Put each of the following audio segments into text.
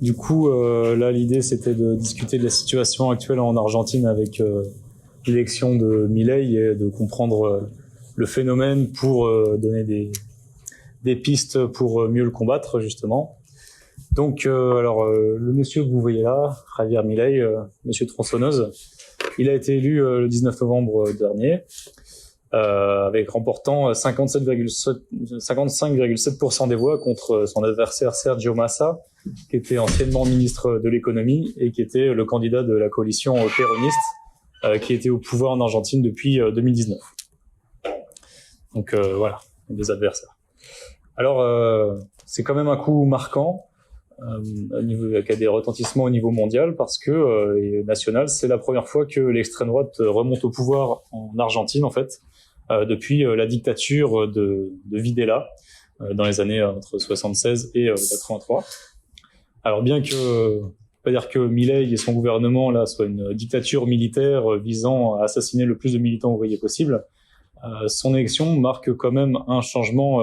Du coup, là, l'idée, c'était de discuter de la situation actuelle en Argentine avec l'élection de Milei et de comprendre le phénomène pour donner des pistes pour mieux le combattre, justement. Donc, le monsieur que vous voyez là, Javier Milei, monsieur tronçonneuse, il a été élu le 19 novembre dernier, avec remportant 55,7% des voix contre son adversaire Sergio Massa, qui était anciennement ministre de l'économie et qui était le candidat de la coalition péroniste, qui était au pouvoir en Argentine depuis 2019. Donc voilà, des adversaires. Alors, c'est quand même un coup marquant, qui a des retentissements au niveau mondial, parce que, et national, c'est la première fois que l'extrême droite remonte au pouvoir en Argentine, en fait, depuis la dictature de Videla, dans les années entre 76 et 83. Alors bien que, pas dire que Milei et son gouvernement là soit une dictature militaire visant à assassiner le plus de militants ouvriers possible, son élection marque quand même un changement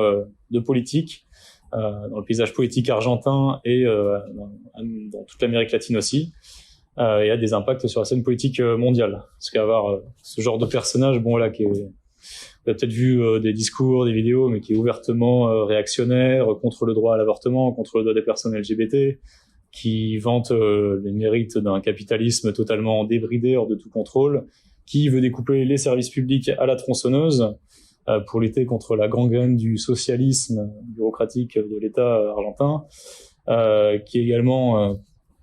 de politique dans le paysage politique argentin et dans toute l'Amérique latine aussi, et a des impacts sur la scène politique mondiale. Parce qu'avoir ce genre de personnage, bon là, qui est, vous avez peut-être vu des discours, des vidéos, mais qui est ouvertement réactionnaire contre le droit à l'avortement, contre le droit des personnes LGBT, qui vante les mérites d'un capitalisme totalement débridé, hors de tout contrôle, qui veut découper les services publics à la tronçonneuse pour lutter contre la gangrène du socialisme bureaucratique de l'État argentin, qui est également,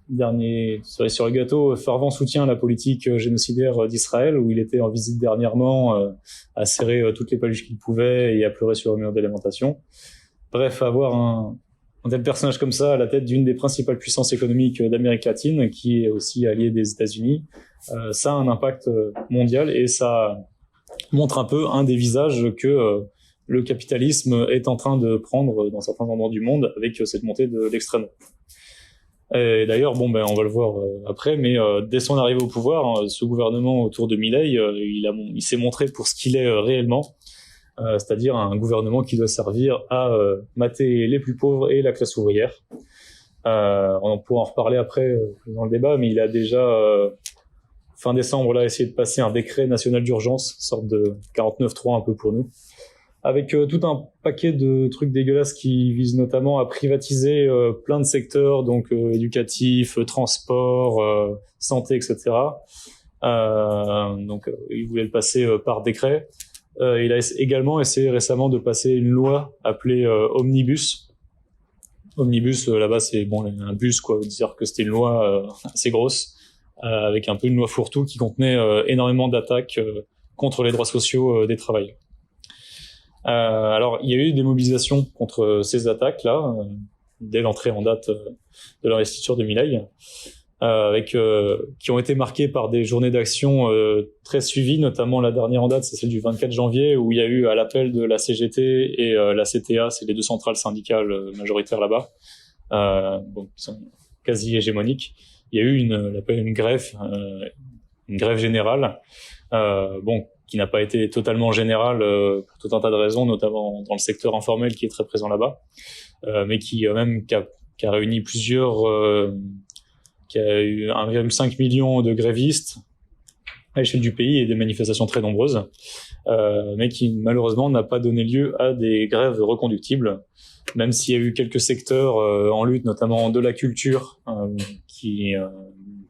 dernier cerise sur le gâteau, fervent soutien à la politique génocidaire d'Israël, où il était en visite dernièrement à serrer toutes les paluches qu'il pouvait et à pleurer sur le mur d'alimentation. Bref, avoir un tel personnage comme ça à la tête d'une des principales puissances économiques d'Amérique latine, qui est aussi alliée des États-Unis, ça a un impact mondial et ça montre un peu un des visages que le capitalisme est en train de prendre dans certains endroits du monde avec cette montée de l'extrême droite. Et d'ailleurs, on va le voir après, mais dès son arrivée au pouvoir, ce gouvernement autour de Milei, il s'est montré pour ce qu'il est réellement, c'est-à-dire un gouvernement qui doit servir à mater les plus pauvres et la classe ouvrière. On pourra en reparler après dans le débat, mais il a déjà, fin décembre, là, essayé de passer un décret national d'urgence, sorte de 49.3 un peu pour nous, avec tout un paquet de trucs dégueulasses qui visent notamment à privatiser plein de secteurs, donc éducatifs, transport, santé, etc. Il voulait le passer par décret. Il a également essayé récemment de passer une loi appelée Omnibus. Omnibus, là-bas, c'est un bus, quoi, dire que c'était une loi assez grosse, avec un peu une loi fourre-tout qui contenait énormément d'attaques contre les droits sociaux des travailleurs. Alors, il y a eu des mobilisations contre ces attaques-là, dès l'entrée en date de l'investiture de Milei, qui ont été marquées par des journées d'action très suivies, notamment la dernière en date, c'est celle du 24 janvier, où il y a eu, à l'appel de la CGT et la CTA, c'est les deux centrales syndicales majoritaires là-bas, qui sont quasi hégémoniques, il y a eu une grève générale, qui n'a pas été totalement générale pour tout un tas de raisons, notamment dans le secteur informel qui est très présent là-bas, mais qui a réuni qui a eu 1,5 million de grévistes à l'échelle du pays et des manifestations très nombreuses, mais qui malheureusement n'a pas donné lieu à des grèves reconductibles, même s'il y a eu quelques secteurs en lutte, notamment de la culture, qui,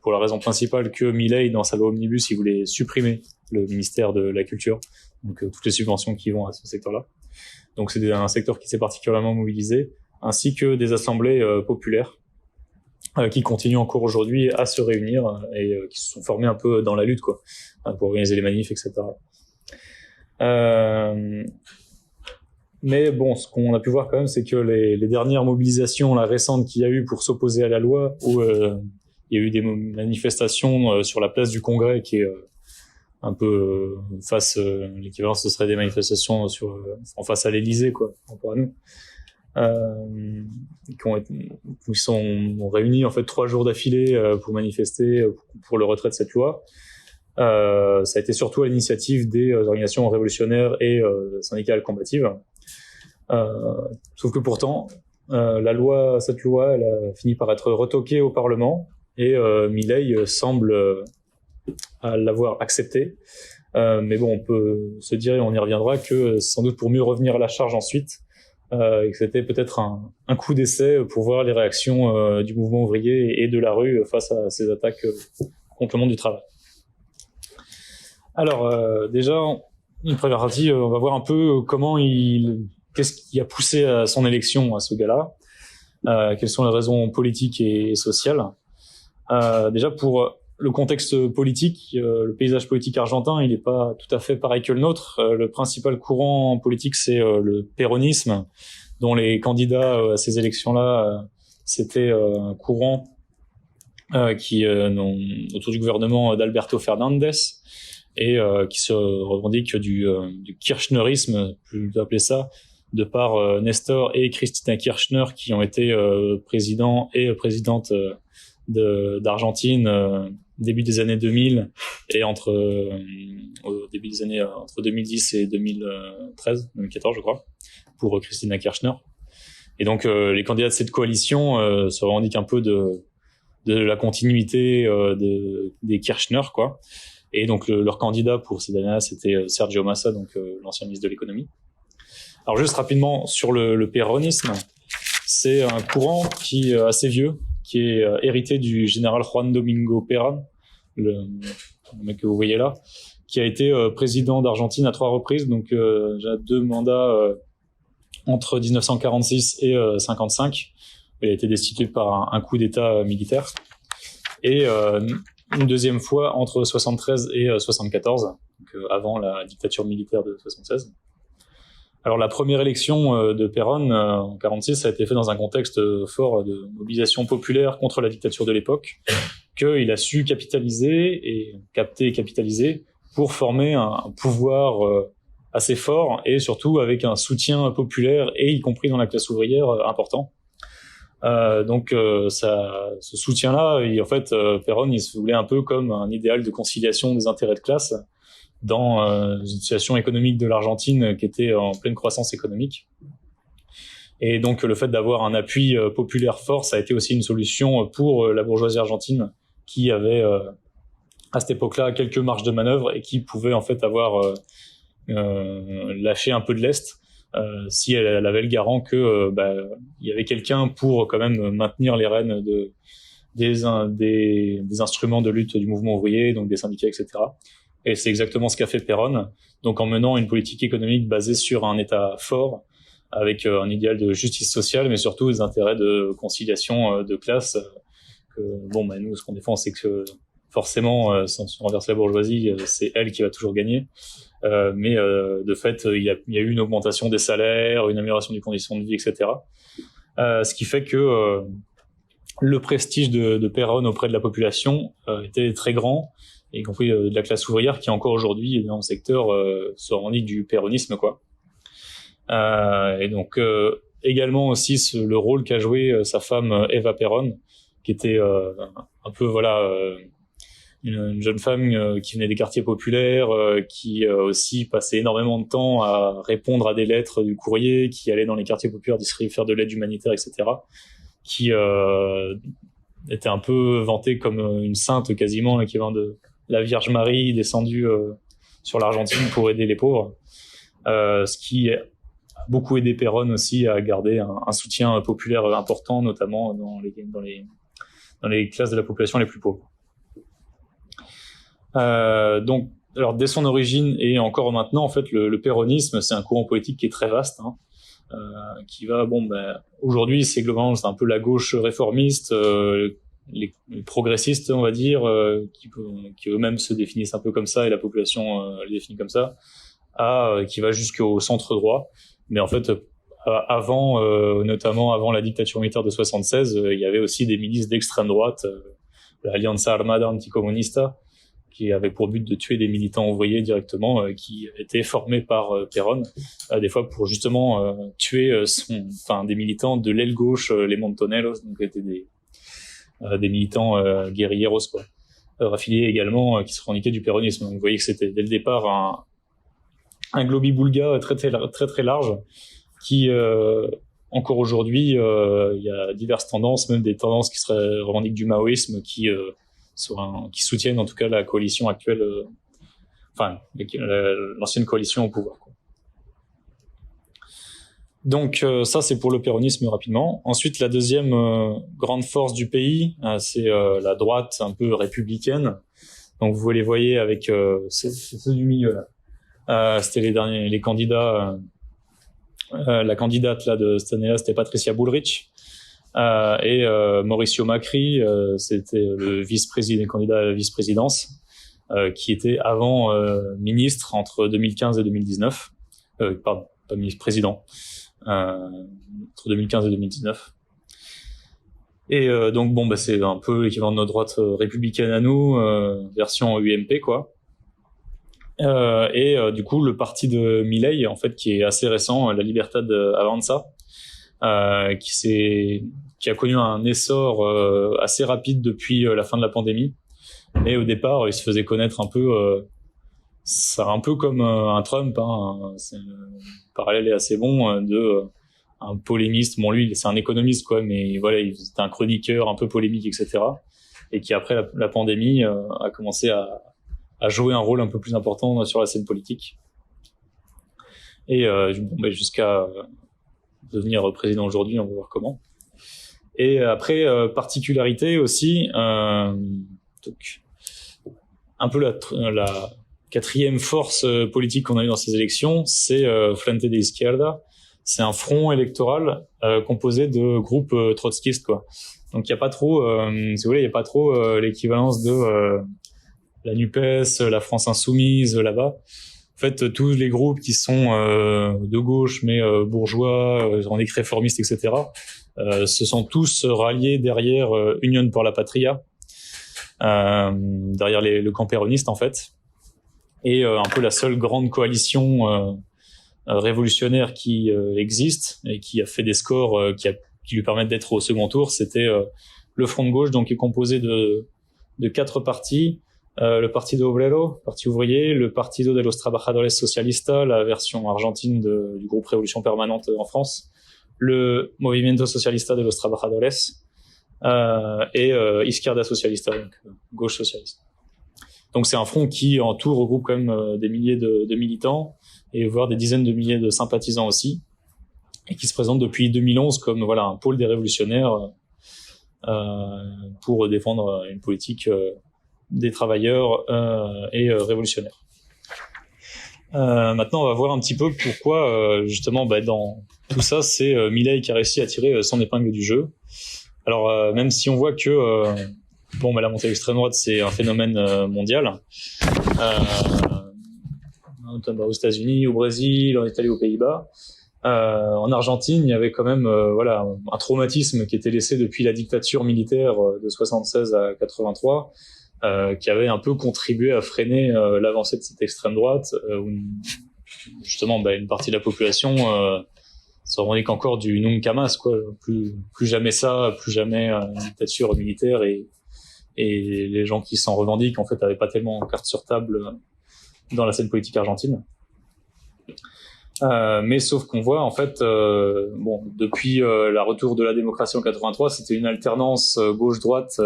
pour la raison principale que Milei, dans sa loi Omnibus, il voulait supprimer le ministère de la Culture, donc toutes les subventions qui vont à ce secteur-là. Donc c'est un secteur qui s'est particulièrement mobilisé, ainsi que des assemblées populaires qui continuent encore aujourd'hui à se réunir et qui se sont formés un peu dans la lutte, quoi, pour organiser les manifs, etc. Mais ce qu'on a pu voir quand même, c'est que les dernières mobilisations, la récente qu'il y a eu pour s'opposer à la loi, où il y a eu des manifestations sur la place du Congrès, qui est un peu face, l'équivalent ce serait des manifestations en face à l'Élysée, quoi, rapport à nous, qui sont réunis en fait 3 jours d'affilée pour manifester pour le retrait de cette loi. Ça a été surtout à l'initiative des organisations révolutionnaires et syndicales combatives. Sauf que pourtant, cette loi, elle a fini par être retoquée au Parlement et Milei semble l'avoir acceptée. Mais bon, on peut se dire, et on y reviendra, que sans doute pour mieux revenir à la charge ensuite, et que c'était peut-être un coup d'essai pour voir les réactions du mouvement ouvrier et de la rue face à ces attaques contre le monde du travail. Alors, déjà, une première partie, on va voir un peu qu'est-ce qui a poussé à son élection à ce gars-là, quelles sont les raisons politiques et sociales. Déjà, pour le contexte politique, le paysage politique argentin, il n'est pas tout à fait pareil que le nôtre. Le principal courant politique, c'est le péronisme, dont les candidats à ces élections-là, c'était un courant autour du gouvernement d'Alberto Fernandez et qui se revendique du kirchnerisme, plus appeler ça, de par Nestor et Cristina Kirchner, qui ont été présidents et présidentes d'Argentine début des années 2000 et au début des années entre 2010 et 2014 je crois, pour Cristina Kirchner. Et donc les candidats de cette coalition se revendiquent un peu de la continuité des Kirchner, quoi. Et donc leur candidat pour ces années-là, c'était Sergio Massa, donc l'ancien ministre de l'économie. Alors juste rapidement sur le péronisme, c'est un courant qui est assez vieux, qui est hérité du général Juan Domingo Perón, le mec que vous voyez là, qui a été président d'Argentine à 3 reprises, donc j'ai 2 mandats entre 1946 et 55. Il a été destitué par un coup d'État militaire. Et une deuxième fois entre 73 et 74, donc avant la dictature militaire de 76. Alors la première élection de Perón en 46 a été faite dans un contexte fort de mobilisation populaire contre la dictature de l'époque, qu'il a su capitaliser pour former un pouvoir assez fort et surtout avec un soutien populaire et y compris dans la classe ouvrière important. Donc ce soutien-là, en fait, Perón, il se voulait un peu comme un idéal de conciliation des intérêts de classe dans une situation économique de l'Argentine qui était en pleine croissance économique. Et donc le fait d'avoir un appui populaire fort, ça a été aussi une solution pour la bourgeoisie argentine qui avait à cette époque-là quelques marges de manœuvre et qui pouvait en fait avoir lâché un peu de lest si elle avait le garant que il y avait quelqu'un pour quand même maintenir les rênes des instruments de lutte du mouvement ouvrier, donc des syndicats, etc. Et c'est exactement ce qu'a fait Perón, donc en menant une politique économique basée sur un État fort, avec un idéal de justice sociale, mais surtout des intérêts de conciliation de classe. Nous, ce qu'on défend, c'est que forcément, si on renverse la bourgeoisie, c'est elle qui va toujours gagner. Mais de fait, il y a eu une augmentation des salaires, une amélioration des conditions de vie, etc. Ce qui fait que le prestige de Perón auprès de la population était très grand, y compris de la classe ouvrière qui encore aujourd'hui dans le secteur se revendique du péronisme, quoi. Et donc également aussi le rôle qu'a joué sa femme Eva Perón, qui était un peu une jeune femme qui venait des quartiers populaires, qui aussi passait énormément de temps à répondre à des lettres du courrier, qui allait dans les quartiers populaires faire de l'aide humanitaire, etc., qui était un peu vantée comme une sainte quasiment, l'équivalent de la Vierge Marie descendue sur l'Argentine pour aider les pauvres, ce qui a beaucoup aidé Perón aussi à garder un soutien populaire important, notamment dans les classes de la population les plus pauvres. Donc, alors dès son origine et encore maintenant, en fait, le péronisme, c'est un courant politique qui est très vaste, qui va, aujourd'hui, c'est globalement, c'est un peu la gauche réformiste, les progressistes, on va dire, qui eux-mêmes se définissent un peu comme ça et la population les définit comme ça, qui va jusqu'au centre droit. Mais en fait, notamment avant la dictature militaire de 76, il y avait aussi des milices d'extrême droite, l'Alianza Armada Anticomunista, qui avait pour but de tuer des militants ouvriers directement, qui étaient formés par Perón, des fois pour justement tuer des militants de l'aile gauche, les Montoneros, donc étaient des militants guerrilleros, quoi, affiliés également, qui se revendiquaient du péronisme. Donc vous voyez que c'était dès le départ un globi-boulga très très très très large qui encore aujourd'hui, il y a diverses tendances, même des tendances qui seraient revendiquent du maoïsme, qui soutiennent en tout cas la coalition actuelle, l'ancienne coalition au pouvoir, quoi. Donc ça, c'est pour le péronisme rapidement. Ensuite, la deuxième grande force du pays, c'est la droite un peu républicaine. Donc vous les voyez avec c'est ceux du milieu là. C'était les candidats. La candidate là de cette année-là, c'était Patricia Bullrich. Et Mauricio Macri, c'était le vice-président, candidat à la vice-présidence, qui était avant ministre entre 2015 et 2019. Pardon, pas ministre-président. Entre 2015 et 2019. Et donc bon, c'est un peu l'équivalent de notre droite républicaine à nous, version UMP quoi. Et du coup le parti de Milei en fait qui est assez récent, la Libertad Avanza, qui a connu un essor assez rapide depuis la fin de la pandémie. Mais au départ, il se faisait connaître un peu, c'est un peu comme un Trump, hein. Le parallèle est assez bon un polémiste. Bon, lui, c'est un économiste, quoi, mais voilà, il était un chroniqueur un peu polémique, etc. Et qui, après la pandémie, a commencé à jouer un rôle un peu plus important sur la scène politique. Et jusqu'à devenir président aujourd'hui, on va voir comment. Et après, particularité aussi, donc, un peu la quatrième force politique qu'on a eu dans ces élections, c'est Frente de Izquierda. C'est un front électoral composé de groupes trotskistes, quoi. Donc il y a pas trop, si vous voulez, il y a pas trop l'équivalence de la NUPES, la France Insoumise là-bas. En fait, tous les groupes qui sont de gauche mais bourgeois, revendiques réformistes, etc., se sont tous ralliés derrière Unión por la Patria, derrière le camp péroniste en fait, et un peu la seule grande coalition révolutionnaire qui existe et qui a fait des scores qui lui permettent d'être au second tour, c'était le Front de gauche, donc qui est composé de 4 partis. Le Partido Obrero, Parti ouvrier, le Partido de los Trabajadores Socialista, la version argentine du groupe Révolution Permanente en France, le Movimiento Socialista de los Trabajadores, et Izquierda Socialista, donc gauche socialiste. Donc c'est un front qui en tout regroupe quand même des milliers de militants et voire des dizaines de milliers de sympathisants aussi, et qui se présente depuis 2011 comme voilà un pôle des révolutionnaires pour défendre une politique des travailleurs et révolutionnaires. Maintenant, on va voir un petit peu pourquoi justement dans tout ça, c'est Milei qui a réussi à tirer son épingle du jeu. Alors même si on voit que la montée de l'extrême droite c'est un phénomène mondial, notamment aux États-Unis, au Brésil, en Italie, aux Pays-Bas. En Argentine, il y avait quand même un traumatisme qui était laissé depuis la dictature militaire de 76 à 83, qui avait un peu contribué à freiner l'avancée de cette extrême droite, où justement une partie de la population se revendique encore du nunca más, quoi. Plus jamais ça, plus jamais une dictature militaire, et les gens qui s'en revendiquent en fait avaient pas tellement carte sur table dans la scène politique argentine. Mais sauf qu'on voit en fait, depuis la retour de la démocratie en 83, c'était une alternance gauche-droite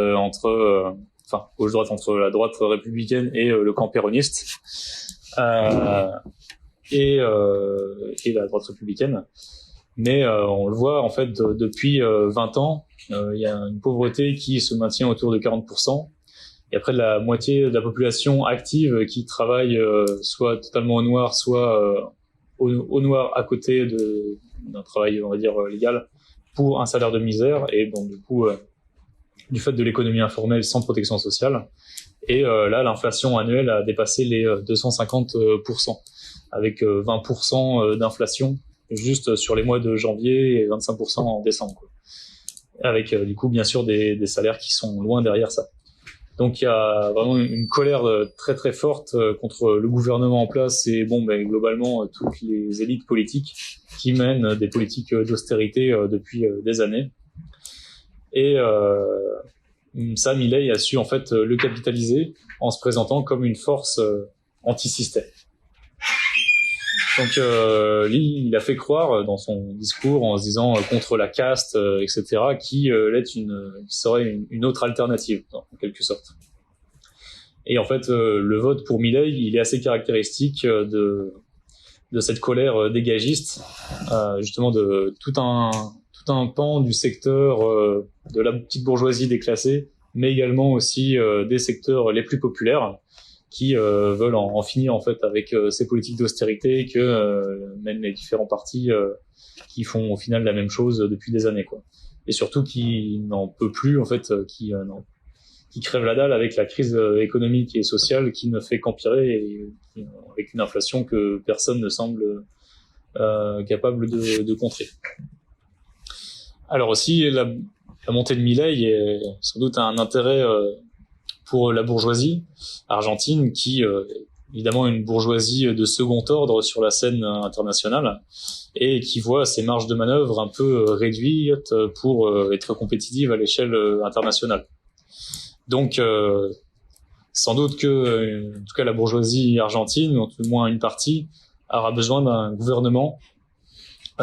gauche-droite entre la droite républicaine et le camp péroniste, et la droite républicaine. Mais on le voit en fait depuis 20 ans, il y a une pauvreté qui se maintient autour de 40%. Et après, la moitié de la population active qui travaille soit totalement au noir, soit au noir à côté d'un travail, on va dire, légal, pour un salaire de misère. Et donc, du coup, du fait de l'économie informelle sans protection sociale. Et là, l'inflation annuelle a dépassé les 250%, avec 20% d'inflation juste sur les mois de janvier et 25% en décembre, quoi. Avec du coup, bien sûr, des salaires qui sont loin derrière ça. Donc il y a vraiment une colère très très forte contre le gouvernement en place et globalement toutes les élites politiques qui mènent des politiques d'austérité depuis des années. Et ça, Milei a su en fait le capitaliser en se présentant comme une force anti-système. Donc lui, il a fait croire dans son discours en se disant contre la caste, etc., qui serait une autre alternative en quelque sorte. Et en fait, le vote pour Milei, il est assez caractéristique de cette colère dégagiste, justement de tout un pan du secteur de la petite bourgeoisie déclassée, mais également aussi des secteurs les plus populaires qui veulent en finir en fait avec ces politiques d'austérité que mènent les différents partis qui font au final la même chose depuis des années, quoi. Et surtout qui n'en peut plus en fait, qui crève la dalle avec la crise économique et sociale qui ne fait qu'empirer et avec une inflation que personne ne semble capable de contrer. Alors aussi, la montée de Milei est sans doute un intérêt pour la bourgeoisie argentine qui, évidemment, est une bourgeoisie de second ordre sur la scène internationale et qui voit ses marges de manœuvre un peu réduites pour être compétitive à l'échelle internationale. Donc, sans doute que, en tout cas, la bourgeoisie argentine, ou tout au moins une partie, aura besoin d'un gouvernement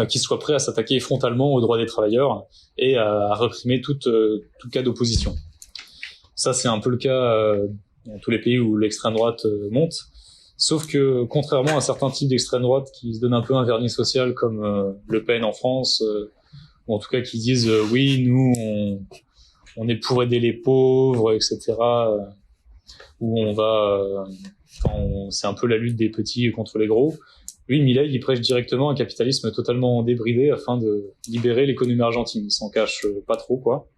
qui soit prêt à s'attaquer frontalement aux droits des travailleurs et à réprimer tout cas d'opposition. Ça, c'est un peu le cas dans tous les pays où l'extrême droite monte. Sauf que, contrairement à certains types d'extrême droite qui se donnent un peu un vernis social, comme Le Pen en France, ou en tout cas qui disent oui, nous, on est pour aider les pauvres, etc., où on va... c'est un peu la lutte des petits contre les gros. Lui, Milei, il prêche directement un capitalisme totalement débridé afin de libérer l'économie argentine. Il s'en cache pas trop, quoi.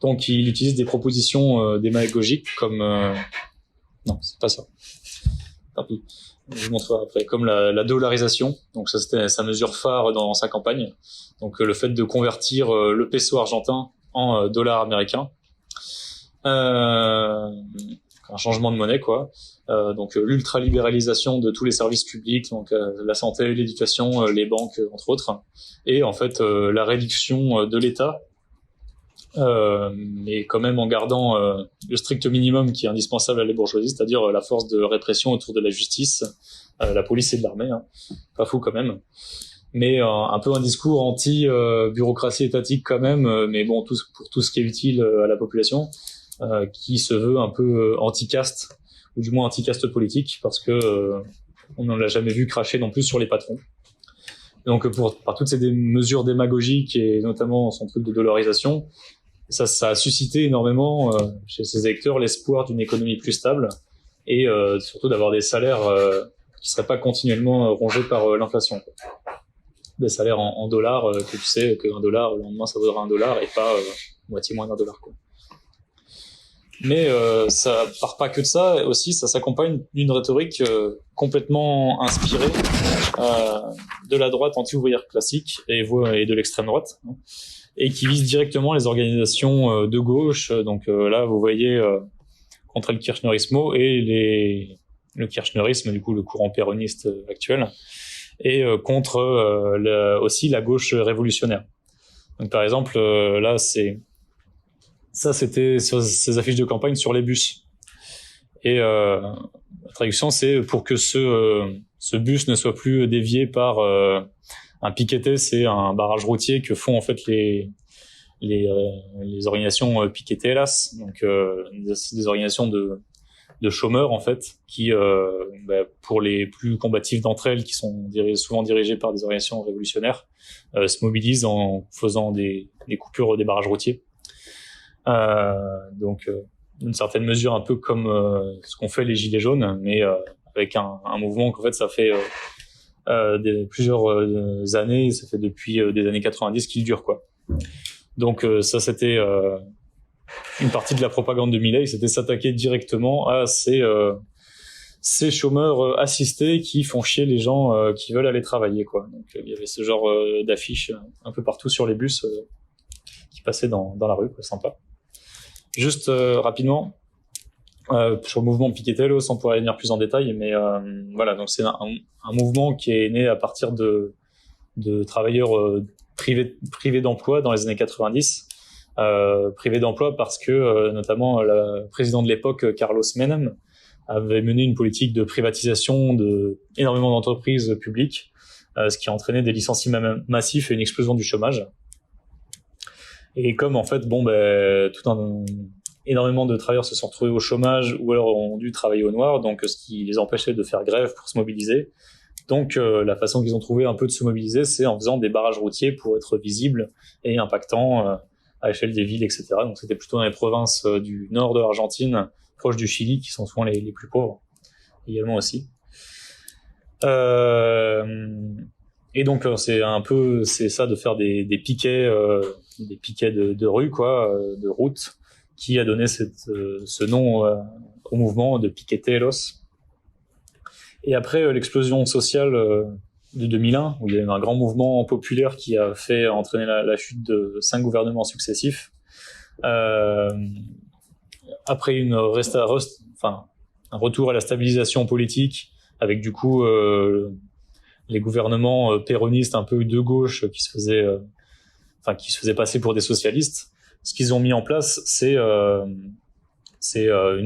Donc, il utilise des propositions démagogiques comme... Non, c'est pas ça. Tant pis. Je vous montrerai après. Comme la dollarisation. Donc, ça, c'était sa mesure phare dans sa campagne. Donc, le fait de convertir le peso argentin en dollars américains. Un changement de monnaie, quoi. Donc l'ultralibéralisation de tous les services publics, donc la santé, l'éducation, les banques, entre autres, et en fait la réduction de l'État, mais quand même en gardant le strict minimum qui est indispensable à la bourgeoisie, c'est-à-dire la force de répression autour de la justice, la police et de l'armée, hein. Pas fou quand même. Mais un peu un discours anti-bureaucratie étatique quand même, mais bon, pour tout ce qui est utile à la population, qui se veut un peu anti-caste, ou du moins anti-caste politique, parce que on n'en l'a jamais vu cracher non plus sur les patrons. Donc par toutes ces mesures démagogiques et notamment son truc de dollarisation, ça a suscité énormément chez ces électeurs l'espoir d'une économie plus stable et surtout d'avoir des salaires qui seraient pas continuellement rongés par l'inflation, quoi. Des salaires en dollars, que tu sais qu'un dollar le lendemain ça vaudra $1 et pas moitié moins d'$1, quoi. Mais ça part pas que de ça, aussi ça s'accompagne d'une rhétorique complètement inspirée de la droite anti-ouvrière classique et de l'extrême droite, hein, et qui vise directement les organisations de gauche. Donc là, vous voyez contre le kirchnerismo et le kirchnerisme, du coup le courant péroniste actuel, et contre aussi la gauche révolutionnaire. Donc par exemple, là c'était sur ces affiches de campagne sur les bus. Et la traduction, c'est pour que ce bus ne soit plus dévié par un piqueté, c'est un barrage routier que font en fait les organisations piqueteras, donc des organisations de chômeurs en fait, qui pour les plus combatifs d'entre elles, qui sont souvent dirigées par des organisations révolutionnaires, se mobilisent en faisant des coupures des barrages routiers. Donc d'une certaine mesure un peu comme ce qu'ont fait les Gilets jaunes, mais avec un mouvement qu'en fait ça fait plusieurs années, ça fait depuis des années 90 qu'il dure, quoi. Donc ça c'était une partie de la propagande de Milei, c'était s'attaquer directement à ces chômeurs assistés qui font chier les gens qui veulent aller travailler, quoi. Donc il y avait ce genre d'affiches un peu partout sur les bus qui passaient dans la rue, quoi, sympa. Juste rapidement sur le mouvement Piquetelo, sans pouvoir y venir plus en détail, mais voilà, donc c'est un mouvement qui est né à partir de travailleurs privés d'emploi dans les années 90, privés d'emploi parce que notamment le président de l'époque, Carlos Menem, avait mené une politique de privatisation de énormément d'entreprises publiques, ce qui a entraîné des licenciements massifs et une explosion du chômage. Et comme en fait, énormément de travailleurs se sont retrouvés au chômage ou alors ont dû travailler au noir, donc ce qui les empêchait de faire grève pour se mobiliser. Donc la façon qu'ils ont trouvé un peu de se mobiliser, c'est en faisant des barrages routiers pour être visibles et impactants à l'échelle des villes, etc. Donc c'était plutôt dans les provinces du nord de l'Argentine, proches du Chili, qui sont souvent les plus pauvres, également aussi. Et donc c'est ça de faire des piquets de rue, quoi, de route, qui a donné ce nom au mouvement de piqueteros. Et après l'explosion sociale de 2001, où il y a eu un grand mouvement populaire qui a fait entraîner la chute de 5 gouvernements successifs, après un retour à la stabilisation politique, avec du coup les gouvernements péronistes un peu de gauche qui se faisaient passer pour des socialistes, ce qu'ils ont mis en place, c'est une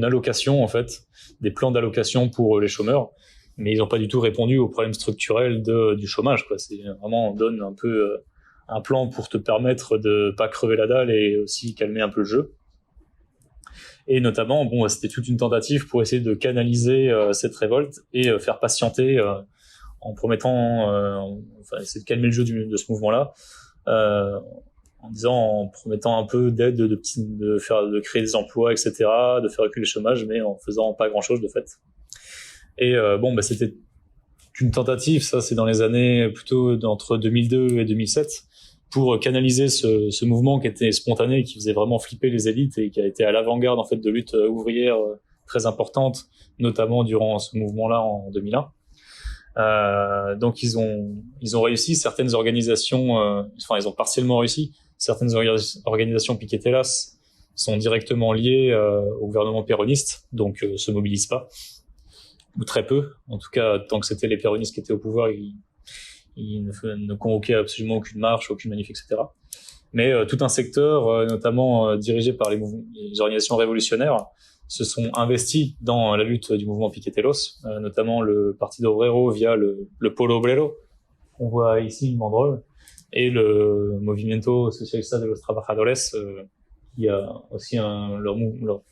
allocation, en fait, des plans d'allocation pour les chômeurs, mais ils n'ont pas du tout répondu aux problèmes structurels du chômage, quoi. C'est vraiment, on donne un peu un plan pour te permettre de pas crever la dalle et aussi calmer un peu le jeu. Et notamment, c'était toute une tentative pour essayer de canaliser cette révolte et faire patienter en promettant, essayer de calmer le jeu de ce mouvement-là, en promettant un peu d'aide, de créer des emplois, etc., de faire reculer le chômage, mais en faisant pas grand-chose de fait. Et c'était une tentative, ça c'est dans les années plutôt entre 2002 et 2007, pour canaliser ce mouvement qui était spontané, qui faisait vraiment flipper les élites et qui a été à l'avant-garde en fait de lutte ouvrière très importante, notamment durant ce mouvement-là en 2001. Donc ils ont réussi, certaines organisations, ils ont partiellement réussi. Certaines organisations piqueteras sont directement liées au gouvernement péroniste, donc se mobilisent pas, ou très peu. En tout cas, tant que c'était les péronistes qui étaient au pouvoir, ils ne convoquaient absolument aucune marche, aucune manif, etc. Mais tout un secteur, notamment dirigé par les organisations révolutionnaires, se sont investis dans la lutte du mouvement piqueteros, notamment le Partido Obrero via le Polo Obrero, qu'on voit ici, une banderole, et le Movimiento Socialista de los Trabajadores, qui a aussi leur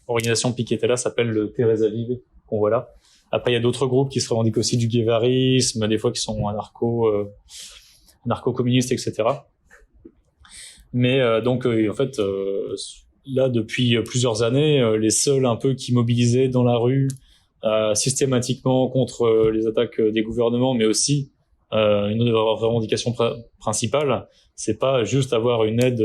organisation piquetera s'appelle le Teresa Vive, qu'on voit là. Après, il y a d'autres groupes qui se revendiquent aussi du guévarisme, des fois qui sont anarcho-communistes, etc. Mais en fait, là, depuis plusieurs années, les seuls un peu qui mobilisaient dans la rue systématiquement contre les attaques des gouvernements, mais aussi une de leurs revendications principales, c'est pas juste avoir une aide,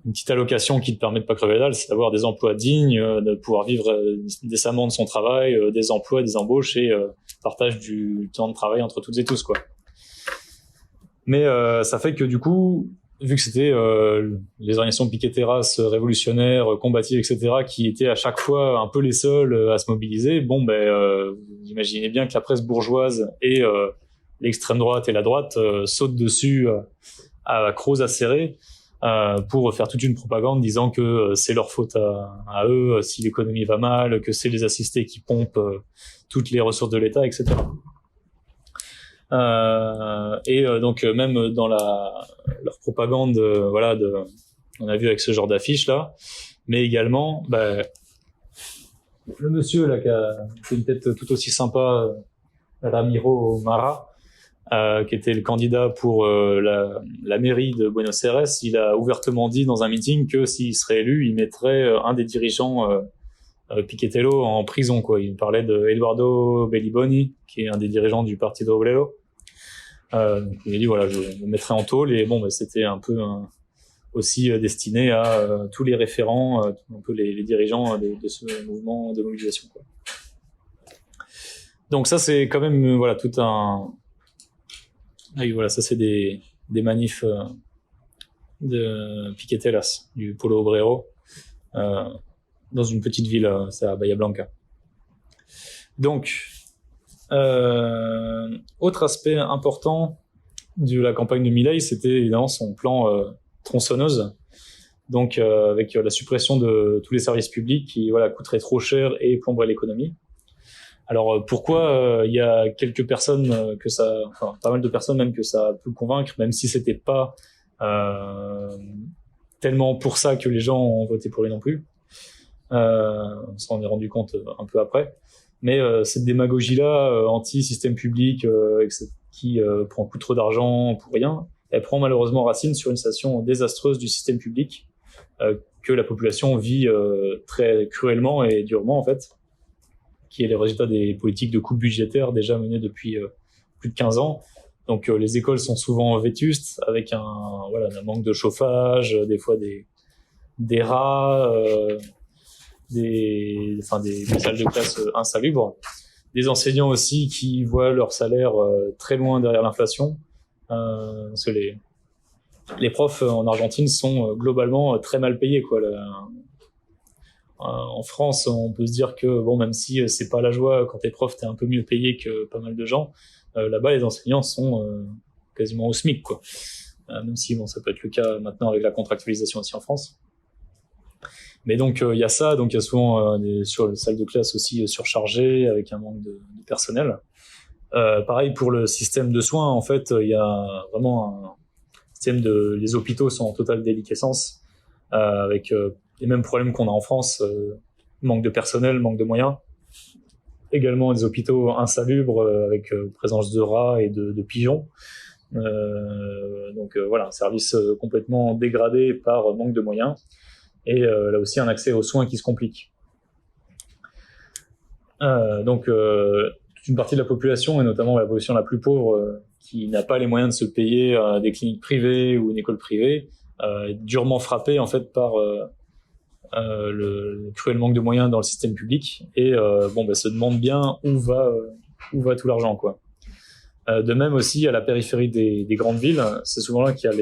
une petite allocation qui te permet de pas crever la dalle, c'est d'avoir des emplois dignes, de pouvoir vivre décemment de son travail, des emplois, des embauches et partage du temps de travail entre toutes et tous, quoi. Mais ça fait que du coup, vu que c'était les organisations piqueteras révolutionnaires, combatives, etc., qui étaient à chaque fois un peu les seuls à se mobiliser, vous imaginez bien que la presse bourgeoise et l'extrême droite et la droite sautent dessus à crocs acérés pour faire toute une propagande disant que c'est leur faute à eux si l'économie va mal, que c'est les assistés qui pompent toutes les ressources de l'État, etc. Donc même dans leur propagande, on a vu avec ce genre d'affiche là, mais également le monsieur là qui a une tête tout aussi sympa, Ramiro Mara, qui était le candidat pour la mairie de Buenos Aires, il a ouvertement dit dans un meeting que s'il serait élu, il mettrait un des dirigeants Piquetelo en prison, quoi. Il parlait de Eduardo Belliboni, qui est un des dirigeants du Partido Obrero. Donc il a dit voilà, je le mettrai en tôle, et c'était un peu aussi destiné à tous les référents, un peu les dirigeants de ce mouvement de mobilisation, quoi. Donc ça c'est quand même tout un ça c'est des manifs de piqueteras du Polo Obrero dans une petite ville, c'est à Bahia Blanca. Donc autre aspect important de la campagne de Milei, c'était évidemment son plan tronçonneuse, donc avec la suppression de tous les services publics qui coûteraient trop cher et plomberaient l'économie. Alors pourquoi il y a quelques personnes enfin pas mal de personnes même que ça a pu convaincre, même si c'était pas tellement pour ça que les gens ont voté pour lui non plus. On s'en est rendu compte un peu après. Mais cette démagogie-là, anti-système public, qui prend beaucoup trop d'argent pour rien, elle prend malheureusement racine sur une situation désastreuse du système public que la population vit très cruellement et durement en fait, qui est le résultat des politiques de coupes budgétaires déjà menées depuis plus de 15 ans. Donc les écoles sont souvent vétustes, avec un manque de chauffage, des fois des rats, des salles de classe insalubres, des enseignants aussi qui voient leur salaire très loin derrière l'inflation, parce que les profs en Argentine sont globalement très mal payés, quoi. En France, on peut se dire que bon, même si c'est pas la joie quand t'es prof, t'es un peu mieux payé que pas mal de gens. Là-bas, les enseignants sont quasiment au SMIC, quoi. Même si bon, ça peut être le cas maintenant avec la contractualisation aussi en France. Mais donc il y a ça, donc il y a souvent sur les salles de classe aussi surchargées avec un manque de personnel. Pareil pour le système de soins, en fait, il y a vraiment un système les hôpitaux sont en totale déliquescence, avec les mêmes problèmes qu'on a en France, manque de personnel, manque de moyens. Également des hôpitaux insalubres avec présence de rats et de pigeons. Donc voilà, un service complètement dégradé par manque de moyens. Et là aussi un accès aux soins qui se complique. Donc toute une partie de la population, et notamment la population la plus pauvre, qui n'a pas les moyens de se payer des cliniques privées ou une école privée, est durement frappée en fait par le cruel manque de moyens dans le système public, et se demande bien où va tout l'argent, quoi. De même aussi à la périphérie des grandes villes, c'est souvent là qu'il y a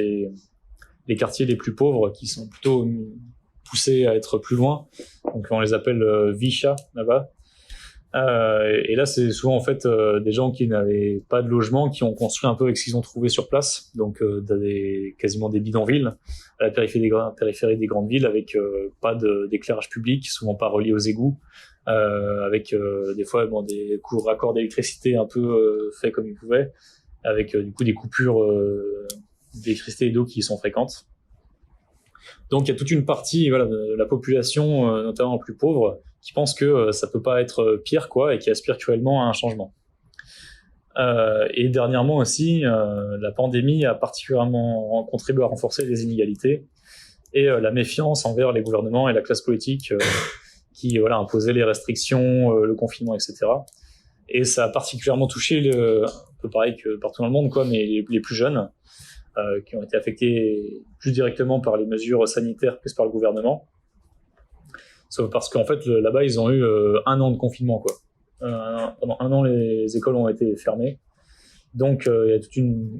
les quartiers les plus pauvres qui sont plutôt poussés à être plus loin. Donc on les appelle Vicha là-bas. Et là c'est souvent en fait des gens qui n'avaient pas de logement, qui ont construit un peu avec ce qu'ils ont trouvé sur place. Donc quasiment des bidonvilles à la périphérie des grandes villes, avec pas d'éclairage public, souvent pas relié aux égouts, avec des fois des raccords d'électricité un peu faits comme ils pouvaient, avec du coup des coupures d'électricité et d'eau qui sont fréquentes. Donc il y a toute une partie de la population, notamment plus pauvre, qui pense que ça peut pas être pire, quoi, et qui aspire cruellement à un changement. Et dernièrement aussi, la pandémie a particulièrement contribué à renforcer les inégalités et la méfiance envers les gouvernements et la classe politique qui imposaient les restrictions, le confinement, etc. Et ça a particulièrement touché un peu pareil que partout dans le monde, quoi, mais les plus jeunes, qui ont été affectés plus directement par les mesures sanitaires prises par le gouvernement. Sauf parce qu'en fait, là-bas, ils ont eu 1 an de confinement, quoi. Pendant 1 an, les écoles ont été fermées. Donc, il y a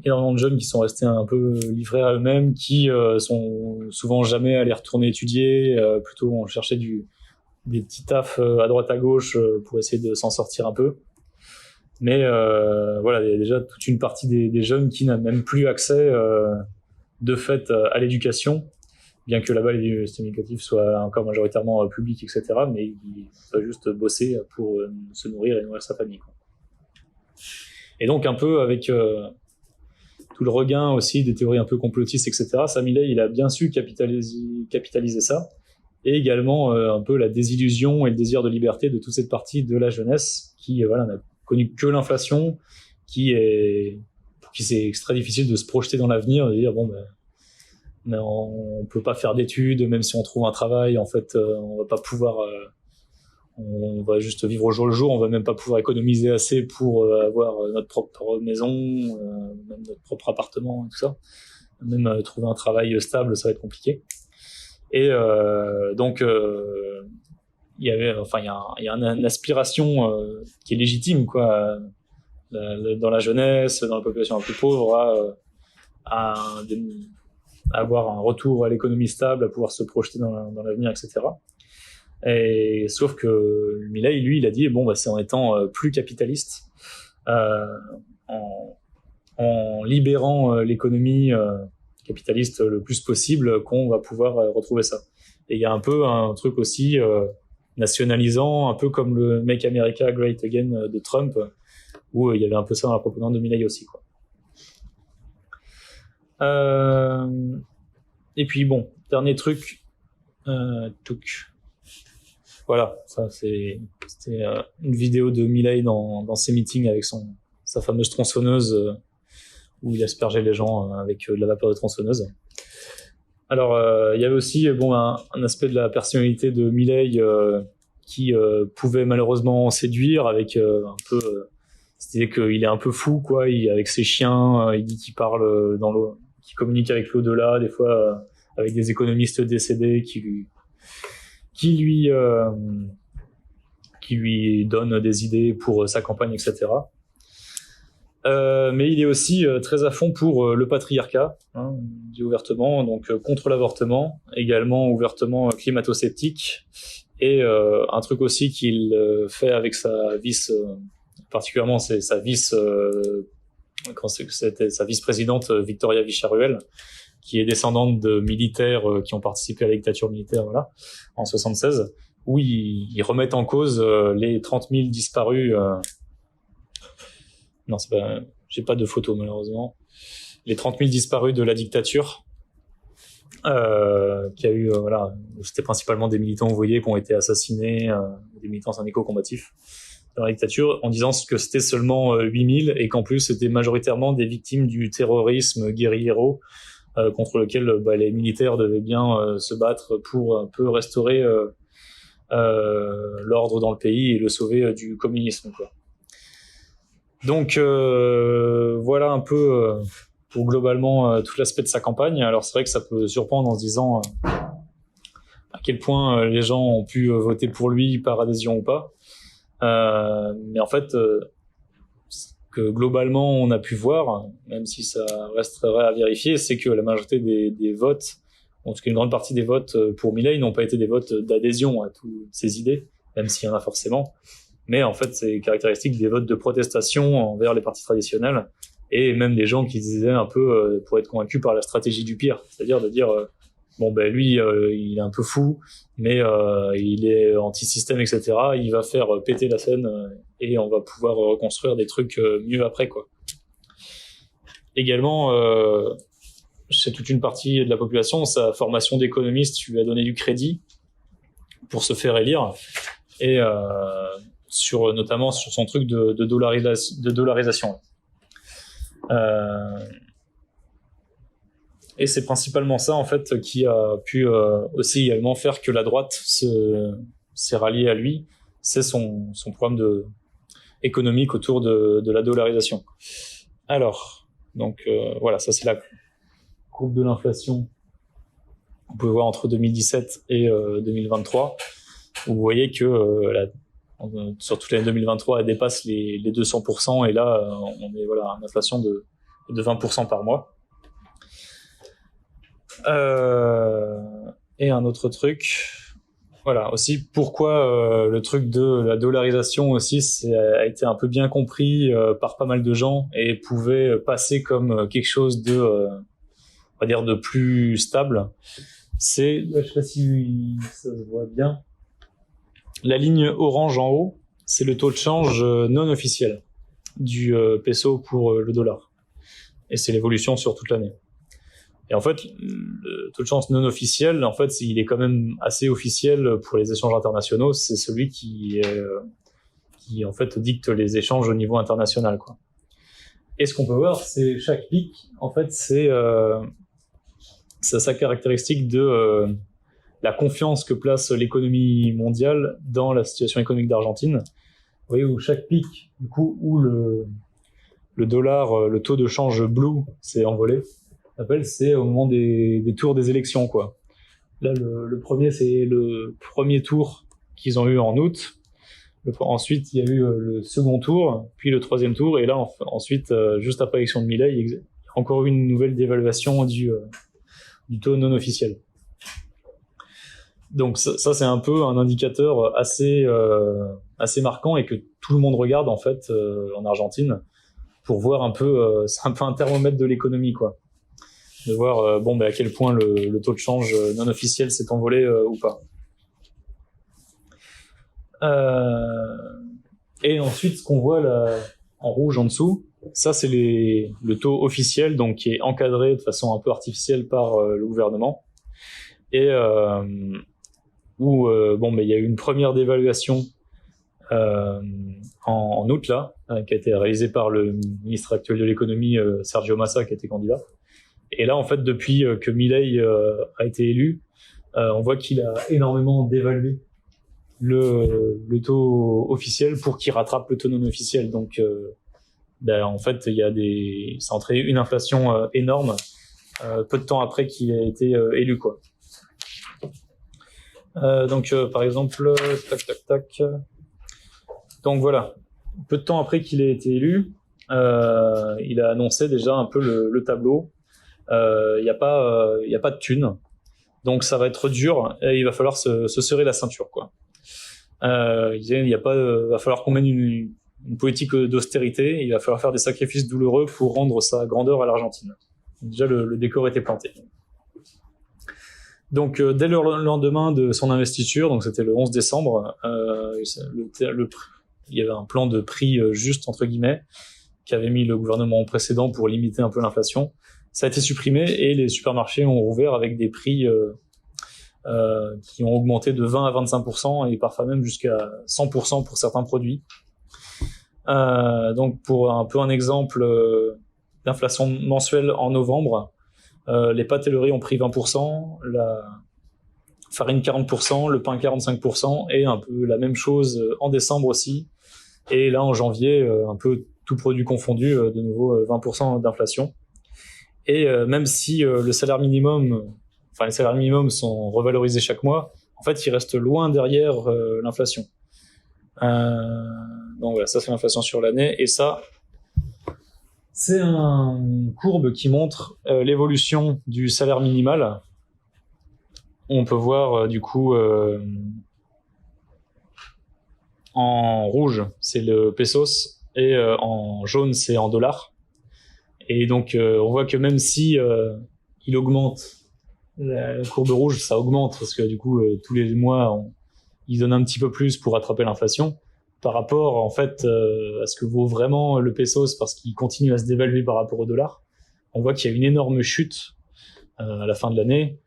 énormément de jeunes qui sont restés un peu livrés à eux-mêmes, qui sont souvent jamais allés retourner étudier, plutôt on cherchait des petits tafs à droite à gauche pour essayer de s'en sortir un peu. Mais il y a déjà toute une partie des jeunes qui n'a même plus accès de fait à l'éducation, bien que là-bas le système éducatif soit encore majoritairement public, etc. Mais il faut juste bosser pour se nourrir et nourrir sa famille, quoi. Et donc un peu avec tout le regain aussi des théories un peu complotistes, etc. Sam Millet, il a bien su capitaliser ça, et également un peu la désillusion et le désir de liberté de toute cette partie de la jeunesse qui n'a connu que l'inflation, qui c'est très difficile de se projeter dans l'avenir, de dire mais on peut pas faire d'études, même si on trouve un travail, en fait on va pas pouvoir, on va juste vivre au jour le jour, on va même pas pouvoir économiser assez pour avoir notre propre maison, même notre propre appartement et tout ça. Même trouver un travail stable, ça va être compliqué. Et donc il y a une aspiration qui est légitime, quoi, dans la jeunesse, dans la population la plus pauvre, à avoir un retour à l'économie stable, à pouvoir se projeter dans l'avenir, etc. Et sauf que Milei, lui, il a dit c'est en étant plus capitaliste, en libérant l'économie capitaliste le plus possible, qu'on va pouvoir retrouver ça. Et il y a un peu un truc aussi nationalisant, un peu comme le Make America Great Again de Trump, où il y avait un peu ça dans la propagande de Milei aussi, quoi. Et puis bon, dernier truc, voilà, ça c'était une vidéo de Milei dans ses meetings avec sa fameuse tronçonneuse, où il aspergeait les gens avec de la vapeur de tronçonneuse. Alors, il y avait aussi un aspect de la personnalité de Milei qui pouvait malheureusement séduire avec un peu c'est-à-dire qu'il est un peu fou, quoi. Avec ses chiens, il dit qu'il parle dans l'eau, qu'il communique avec l'au-delà, des fois avec des économistes décédés qui lui donnent des idées pour sa campagne, etc. Mais il est aussi très à fond pour le patriarcat, hein, dit ouvertement, donc contre l'avortement, également ouvertement climato-sceptique, et un truc aussi qu'il fait avec sa vice, particulièrement c'est sa vice, c'était sa vice-présidente Victoria Vicharuel, qui est descendante de militaires qui ont participé à la dictature militaire, voilà, en 76, où ils remettent en cause les 30 000 disparus. Non, j'ai pas de photos malheureusement. Les 30 000 disparus de la dictature, qui a eu, voilà, c'était principalement des militants ouvriers qui ont été assassinés, des militants syndicaux combatifs dans la dictature, en disant que c'était seulement 8 000 et qu'en plus c'était majoritairement des victimes du terrorisme guérillero, contre lequel les militaires devaient bien se battre pour un peu restaurer l'ordre dans le pays et le sauver du communisme, quoi. Donc voilà un peu pour globalement tout l'aspect de sa campagne. Alors c'est vrai que ça peut surprendre en se disant à quel point les gens ont pu voter pour lui par adhésion ou pas. Mais en fait, ce que globalement on a pu voir, même si ça resterait à vérifier, c'est que la majorité des votes, en tout cas une grande partie des votes pour Milei n'ont pas été des votes d'adhésion à toutes ces idées, même s'il y en a forcément. Mais en fait, c'est caractéristique des votes de protestation envers les partis traditionnels, et même des gens qui disaient un peu pour être convaincus par la stratégie du pire, c'est-à-dire de dire lui il est un peu fou, mais il est anti-système, etc. Il va faire péter la scène et on va pouvoir reconstruire des trucs mieux après, quoi. Également, chez toute une partie de la population, sa formation d'économiste lui a donné du crédit pour se faire élire, et notamment sur son truc de dollarisation. Et c'est principalement ça, en fait, qui a pu aussi également faire que la droite s'est ralliée à lui. C'est son programme économique autour de la dollarisation. Alors, donc voilà, ça c'est la courbe de l'inflation. Vous pouvez voir entre 2017 et 2023. Vous voyez que sur toute l'année 2023, elle dépasse les 200%, et là, on est à une inflation de 20% par mois. Et un autre truc, voilà, aussi pourquoi le truc de la dollarisation aussi a été un peu bien compris par pas mal de gens et pouvait passer comme quelque chose on va dire de plus stable. C'est, je sais pas si ça se voit bien, la ligne orange en haut, c'est le taux de change non officiel du peso pour le dollar, et c'est l'évolution sur toute l'année. Et en fait, le taux de change non officiel, en fait, il est quand même assez officiel pour les échanges internationaux. C'est celui qui en fait dicte les échanges au niveau international, quoi. Et ce qu'on peut voir, c'est chaque pic, en fait, c'est sa caractéristique de la confiance que place l'économie mondiale dans la situation économique d'Argentine. Vous voyez, où chaque pic, du coup, où le dollar, le taux de change blue s'est envolé, c'est au moment des tours des élections, quoi. Là, le premier, c'est le premier tour qu'ils ont eu en août. Ensuite, il y a eu le second tour, puis le troisième tour, et là, ensuite, juste après l'élection de Milei, il y a encore eu une nouvelle dévaluation du taux non officiel. Donc ça c'est un peu un indicateur assez marquant, et que tout le monde regarde, en fait, en Argentine, pour voir un peu, c'est un peu un thermomètre de l'économie, quoi. De voir à quel point le taux de change non officiel s'est envolé ou pas. Euh, et ensuite, ce qu'on voit là en rouge en dessous, ça c'est le taux officiel, donc qui est encadré de façon un peu artificielle par le gouvernement. Et bon, mais il y a eu une première dévaluation en août là, qui a été réalisée par le ministre actuel de l'économie, Sergio Massa, qui était candidat. Et là, en fait, depuis que Milei a été élu, on voit qu'il a énormément dévalué le taux officiel pour qu'il rattrape le taux non officiel. Donc, en fait, ça a entraîné une inflation énorme peu de temps après qu'il ait été élu, quoi. Donc, par exemple, tac. Donc voilà, peu de temps après qu'il ait été élu, il a annoncé déjà un peu le tableau. Il y a pas de thunes, donc ça va être dur et il va falloir se serrer la ceinture, quoi. Il disait, va falloir qu'on mène une politique d'austérité. Il va falloir faire des sacrifices douloureux pour rendre sa grandeur à l'Argentine. Déjà le décor était planté. Donc dès le lendemain de son investiture, donc c'était le 11 décembre, il y avait un plan de prix juste entre guillemets qu'avait mis le gouvernement précédent pour limiter un peu l'inflation. Ça a été supprimé et les supermarchés ont rouvert avec des prix qui ont augmenté de 20 à 25% et parfois même jusqu'à 100% pour certains produits. Donc pour un peu un exemple d'inflation mensuelle en novembre, les pâtes et le riz ont pris 20%, la farine 40%, le pain 45% et un peu la même chose en décembre aussi. Et là en janvier, un peu tout produit confondu, de nouveau 20% d'inflation. Et même si les salaires minimums sont revalorisés chaque mois, en fait ils restent loin derrière l'inflation. Donc voilà, ça c'est l'inflation sur l'année, et ça c'est une courbe qui montre l'évolution du salaire minimal. On peut voir du coup en rouge c'est le pesos et en jaune c'est en dollars. Et donc on voit que même si il augmente, la courbe rouge ça augmente parce que du coup tous les mois il donne un petit peu plus pour rattraper l'inflation par rapport en fait à ce que vaut vraiment le pesos, parce qu'il continue à se dévaluer par rapport au dollar. On voit qu'il y a une énorme chute à la fin de l'année,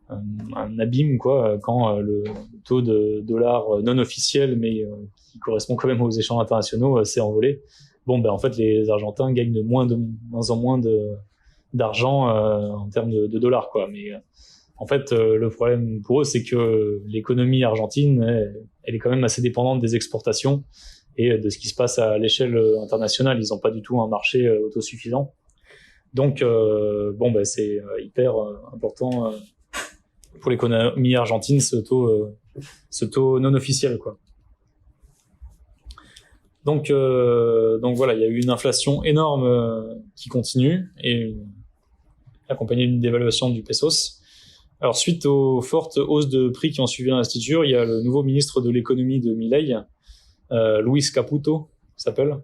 un abîme quoi, quand le taux de dollar non officiel mais qui correspond quand même aux échanges internationaux s'est envolé. Bon en fait les Argentins gagnent de moins en moins d'argent en termes de dollars, quoi. Mais en fait le problème pour eux c'est que l'économie argentine elle est quand même assez dépendante des exportations et de ce qui se passe à l'échelle internationale. Ils n'ont pas du tout un marché autosuffisant. Donc c'est hyper important pour l'économie argentine ce taux non officiel, quoi. Donc voilà, il y a eu une inflation énorme qui continue et accompagnée d'une dévaluation du pesos. Alors suite aux fortes hausses de prix qui ont suivi l'investiture, il y a le nouveau ministre de l'économie de Milei, Luis Caputo s'appelle.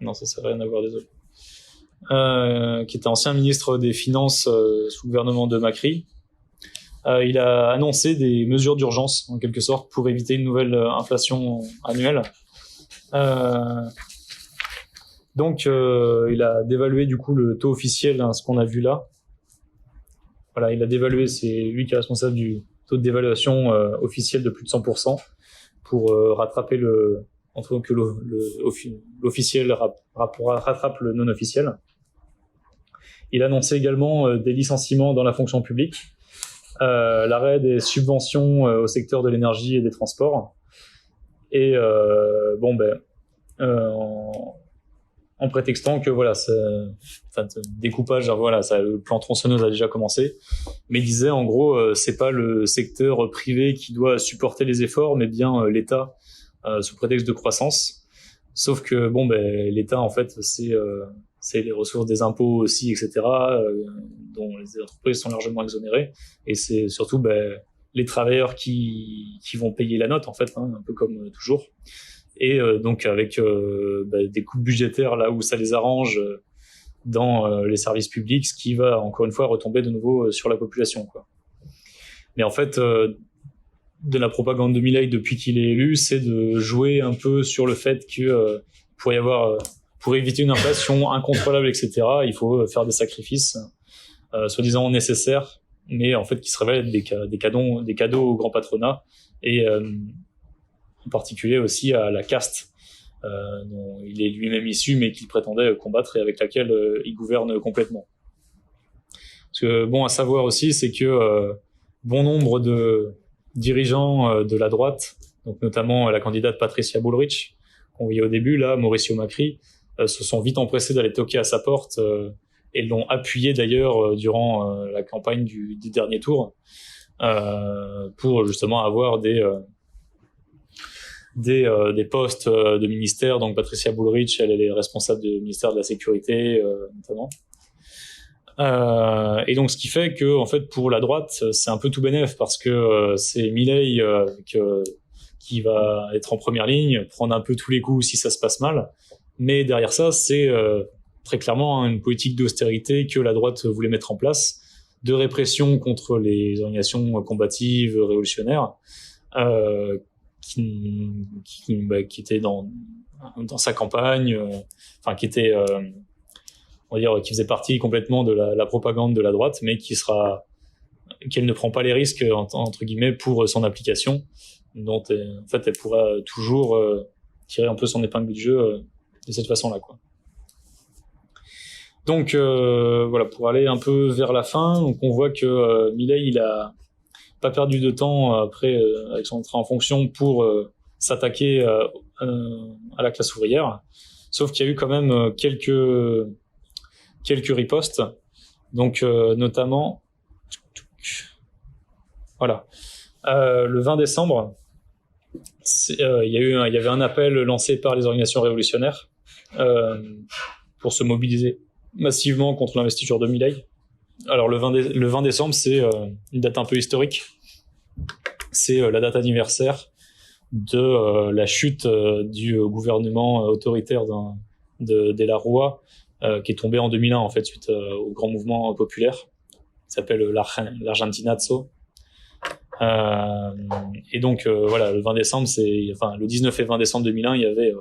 Non, ça n'a rien à voir, désolé. Qui était ancien ministre des Finances sous le gouvernement de Macri. Il a annoncé des mesures d'urgence, en quelque sorte, pour éviter une nouvelle inflation annuelle. Donc, il a dévalué du coup le taux officiel, ce qu'on a vu là. Voilà, il a dévalué, c'est lui qui est responsable du taux de dévaluation officiel de plus de 100% pour rattraper que l'officiel rattrape le non officiel. Il a annoncé également des licenciements dans la fonction publique, l'arrêt des subventions au secteur de l'énergie et des transports, et en prétextant que voilà, découpage, voilà, le plan tronçonneuse a déjà commencé, mais il disait en gros c'est pas le secteur privé qui doit supporter les efforts, mais bien l'État sous prétexte de croissance. Sauf que l'État en fait c'est les ressources des impôts aussi, etc., dont les entreprises sont largement exonérées, et c'est surtout les travailleurs qui vont payer la note en fait, un peu comme toujours. Et donc avec des coupes budgétaires là où ça les arrange dans les services publics, ce qui va encore une fois retomber de nouveau sur la population, quoi. Mais en fait, de la propagande de Milei depuis qu'il est élu, c'est de jouer un peu sur le fait que pour y avoir, pour éviter une inflation incontrôlable, etc., il faut faire des sacrifices, soi-disant nécessaires, mais en fait qui se révèlent être des cadeaux au grand patronat et en particulier aussi à la caste dont il est lui-même issu, mais qu'il prétendait combattre et avec laquelle il gouverne complètement. Parce que bon, à savoir aussi, c'est que bon nombre de dirigeants de la droite, donc notamment la candidate Patricia Bullrich, qu'on voyait au début, là, Mauricio Macri, se sont vite empressés d'aller toquer à sa porte et l'ont appuyé d'ailleurs durant la campagne du dernier tour pour justement avoir des postes de ministère. Donc Patricia Bullrich, elle est responsable du ministère de la Sécurité notamment. Et donc ce qui fait que en fait pour la droite c'est un peu tout bénef parce que c'est Milei qui va être en première ligne, prendre un peu tous les coups si ça se passe mal, mais derrière ça c'est très clairement une politique d'austérité que la droite voulait mettre en place, de répression contre les organisations combatives révolutionnaires qui était dans sa campagne, enfin qui était on va dire qui faisait partie complètement de la propagande de la droite, mais qu'elle ne prend pas les risques entre guillemets pour son application, dont en fait elle pourra toujours tirer un peu son épingle du jeu de cette façon-là, quoi. Donc voilà, pour aller un peu vers la fin, donc on voit que Milei il a pas perdu de temps après avec son entrée en fonction pour s'attaquer à la classe ouvrière, sauf qu'il y a eu quand même quelques ripostes, donc notamment voilà le 20 décembre il y avait un appel lancé par les organisations révolutionnaires pour se mobiliser massivement contre l'investiture de Milei. Alors le 20 décembre c'est une date un peu historique, c'est la date anniversaire de la chute du gouvernement autoritaire de la Rúa, qui est tombé en 2001 en fait suite au grand mouvement populaire qui s'appelle l'Argentinazo. Et donc voilà, le 20 décembre le 19 et 20 décembre 2001, il y avait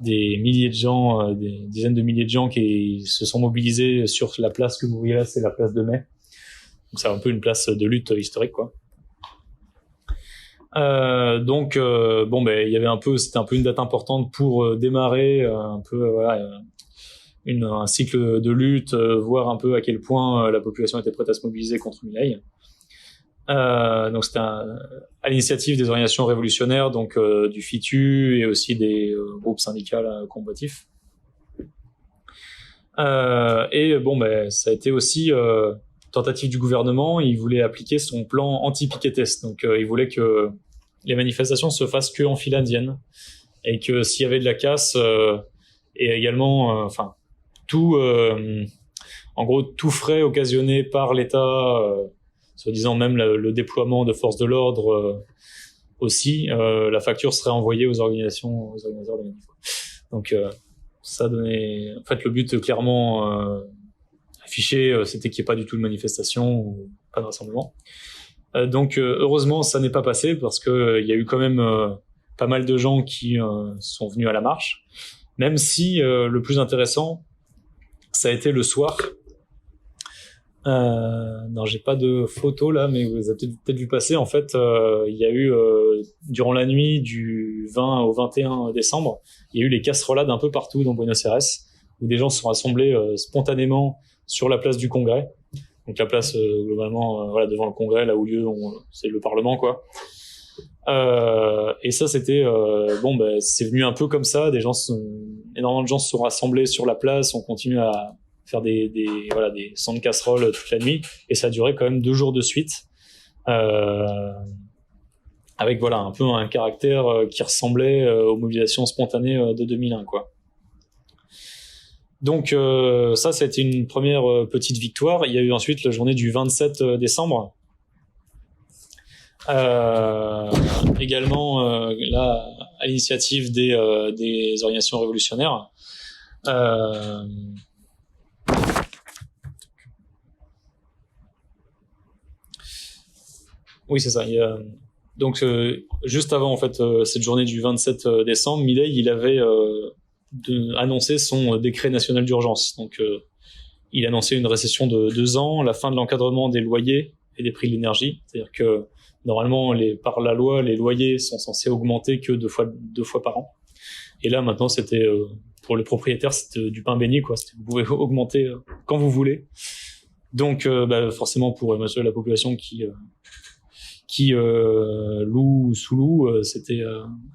des milliers de gens, des dizaines de milliers de gens qui se sont mobilisés sur la place que vous voyez là, c'est la place de Mai. Donc c'est un peu une place de lutte historique, quoi. Donc il y avait c'était un peu une date importante pour démarrer un peu un cycle de lutte, voir un peu à quel point la population était prête à se mobiliser contre Milei. Donc c'était à l'initiative des organisations révolutionnaires, donc du FITU et aussi des groupes syndicaux combatifs. Et ça a été aussi tentative du gouvernement. Il voulait appliquer son plan anti-Piquetes, donc il voulait que les manifestations se fassent que en file indienne et que s'il y avait de la casse et également en gros tout frais occasionné par l'État, soi-disant même le déploiement de forces de l'ordre aussi, la facture serait envoyée aux organisateurs de manif. Donc ça donnait en fait le but clairement affiché, c'était qu'il n'y ait pas du tout de manifestation ou pas de rassemblement. Donc heureusement ça n'est pas passé parce que il y a eu quand même pas mal de gens qui sont venus à la marche, même si le plus intéressant ça a été le soir. Non, j'ai pas de photo là, mais vous avez peut-être vu passer. En fait, il y a eu durant la nuit du 20 au 21 décembre, il y a eu les casserolades un peu partout dans Buenos Aires, où des gens se sont rassemblés spontanément sur la place du Congrès. Donc la place globalement devant le Congrès, là où c'est le Parlement, quoi. Et ça c'était c'est venu un peu comme ça. Énormément de gens se sont rassemblés sur la place. On continue à faire des sons de casseroles toute la nuit, et ça a duré quand même 2 jours de suite, avec un peu un caractère qui ressemblait aux mobilisations spontanées de 2001, quoi. Donc ça a été une première petite victoire. Il y a eu ensuite la journée du 27 décembre, également là à l'initiative des organisations révolutionnaires. Oui, c'est ça. Donc, juste avant en fait cette journée du 27 décembre, Milei il avait annoncé son décret national d'urgence. Donc, il annonçait une récession de 2 ans, la fin de l'encadrement des loyers et des prix de l'énergie. C'est-à-dire que normalement, par la loi, les loyers sont censés augmenter que deux fois par an. Et là, maintenant, c'était pour les propriétaires, c'était du pain béni, quoi. Vous pouvez augmenter quand vous voulez. Donc, forcément, pour la population qui loue ou sous-loue, c'était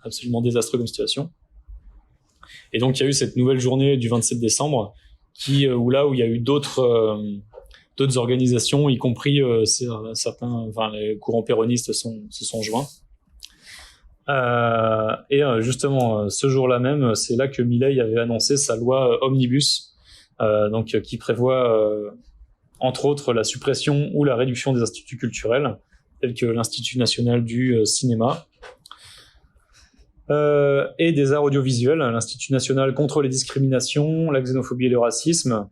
absolument désastreux comme situation. Et donc, il y a eu cette nouvelle journée du 27 décembre où il y a eu d'autres organisations, y compris certains, les courants péronistes se sont joints. Justement, ce jour-là même, c'est là que Milei avait annoncé sa loi Omnibus, qui prévoit entre autres la suppression ou la réduction des instituts culturels, tels que l'Institut national du cinéma, et des arts audiovisuels, l'Institut national contre les discriminations, la xénophobie et le racisme,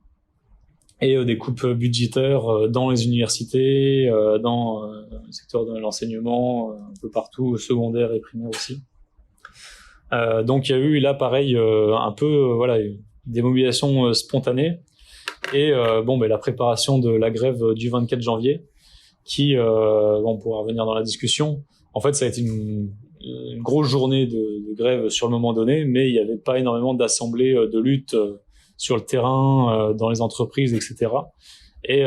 et des coupes budgétaires dans les universités, dans le secteur de l'enseignement, un peu partout, secondaire et primaire aussi. Donc il y a eu là pareil un peu des mobilisations spontanées et la préparation de la grève du 24 janvier qui on pourra revenir dans la discussion. En fait, ça a été une grosse journée de grève sur le moment donné, mais il n'y avait pas énormément d'assemblées de lutte sur le terrain, dans les entreprises, etc. Et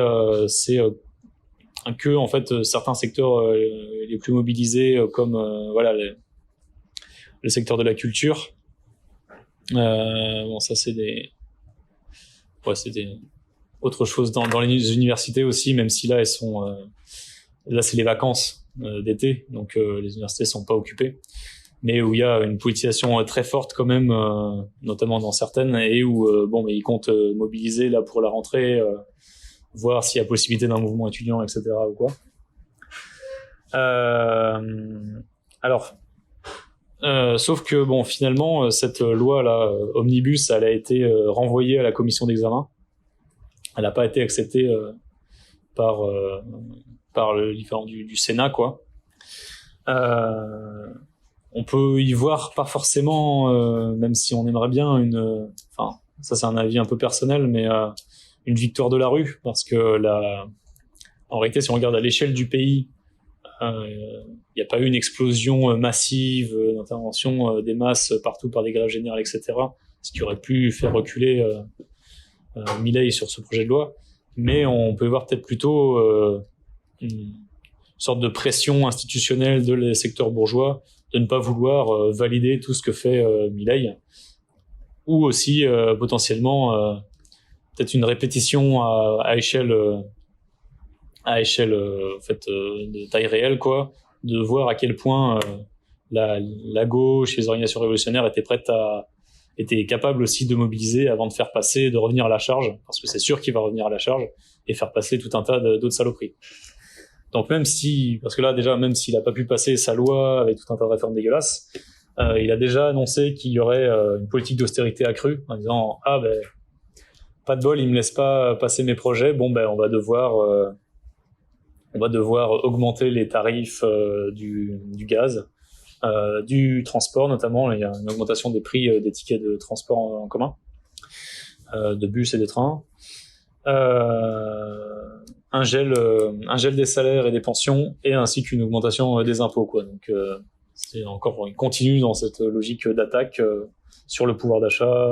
c'est que en fait certains secteurs les plus mobilisés, comme le secteur de la culture. Ça c'est des autre chose dans les universités aussi, même si là elles sont là c'est les vacances d'été, donc les universités sont pas occupées, mais où il y a une politisation très forte quand même, notamment dans certaines, et où ils comptent mobiliser là pour la rentrée, voir s'il y a possibilité d'un mouvement étudiant, etc. ou quoi. Sauf que finalement cette loi là Omnibus, elle a été renvoyée à la commission d'examen. Elle n'a pas été acceptée par le différent du Sénat, quoi. On peut y voir pas forcément, même si on aimerait bien ça c'est un avis un peu personnel, mais une victoire de la rue, parce que en réalité, si on regarde à l'échelle du pays, il n'y a pas eu une explosion massive d'intervention des masses partout par des grèves générales, etc., ce qui aurait pu faire reculer Milei sur ce projet de loi. Mais on peut voir peut-être plutôt une sorte de pression institutionnelle de les secteurs bourgeois de ne pas vouloir valider tout ce que fait Milei, ou aussi potentiellement peut-être une répétition à échelle de taille réelle, quoi, de voir à quel point la gauche et les organisations révolutionnaires étaient capables aussi de mobiliser avant de faire passer, de revenir à la charge, parce que c'est sûr qu'il va revenir à la charge et faire passer tout un tas d'autres saloperies. Donc même s'il a pas pu passer sa loi avec tout un tas de réformes dégueulasses, il a déjà annoncé qu'il y aurait une politique d'austérité accrue, en disant pas de bol, il me laisse pas passer mes projets, on va devoir augmenter les tarifs du gaz, du transport notamment. Il y a une augmentation des prix des tickets de transport en commun, de bus et de trains. Un gel des salaires et des pensions, et ainsi qu'une augmentation des impôts, quoi. Donc il continue dans cette logique d'attaque sur le pouvoir d'achat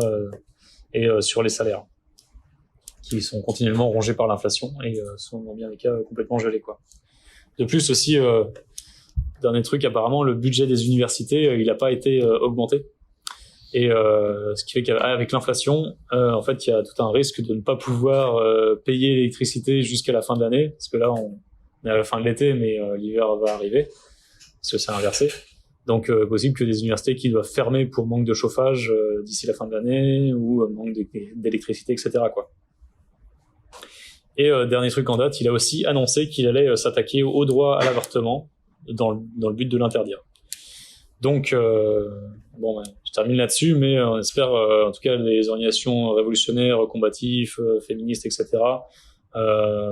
et sur les salaires, qui sont continuellement rongés par l'inflation et sont dans bien des cas complètement gelés, quoi. De plus aussi, dernier truc, apparemment le budget des universités il n'a pas été augmenté, et ce qui fait qu'avec l'inflation, en fait il y a tout un risque de ne pas pouvoir payer l'électricité jusqu'à la fin de l'année, parce que là on est à la fin de l'été, mais l'hiver va arriver, parce que c'est inversé. Donc possible que des universités qui doivent fermer pour manque de chauffage d'ici la fin de l'année, ou manque d'électricité, etc., quoi. Et dernier truc en date, il a aussi annoncé qu'il allait s'attaquer au droit à l'avortement dans le but de l'interdire. Donc je termine là-dessus, mais on espère en tout cas les organisations révolutionnaires, combatifs, féministes, etc.,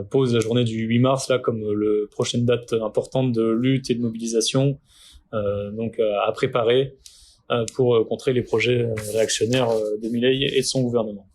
pose la journée du 8 mars là comme le prochaine date importante de lutte et de mobilisation, donc à préparer pour contrer les projets réactionnaires de Milei et de son gouvernement.